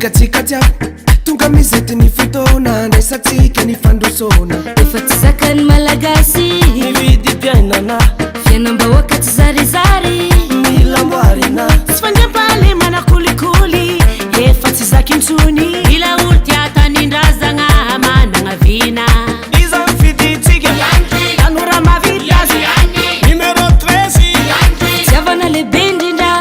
tsikatsika tonga mizety ny fotona ndraisatsika ny fandrosona efa tsy zakany malagasy mividy piainana fianam-bahoaka tsy zarizary milamboarina tsy fangampaly mana kolikoly efa tsy zakintsony ila olo tiatanindrazagna managna vina iza mifiditsika tanora mavitazy numéro 13 tiavana lehibe indrindra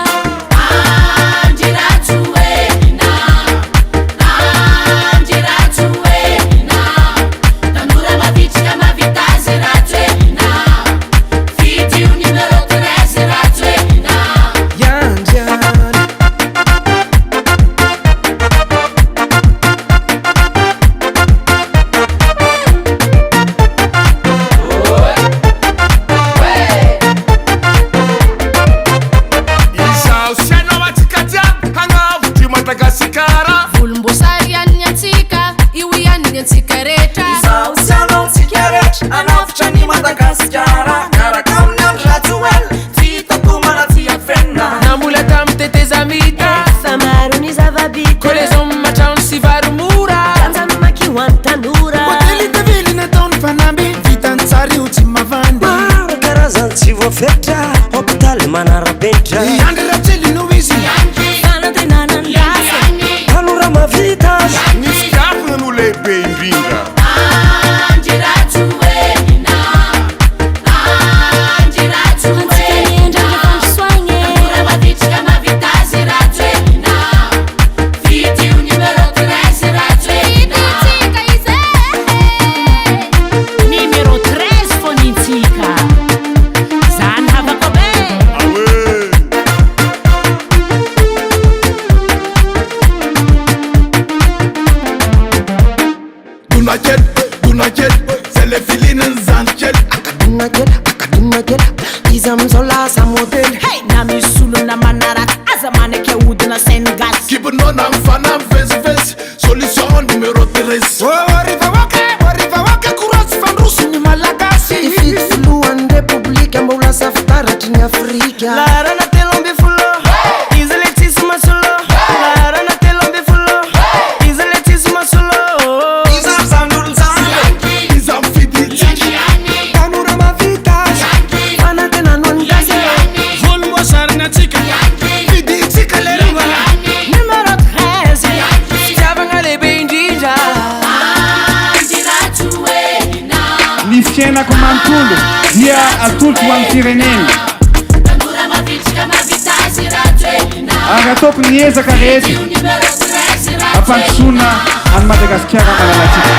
fiainako manontolo dia atolotra ho amin'ny firenena ary ataoko ny ezaka rehetra ampandrosoana any Madagasikara malalatsika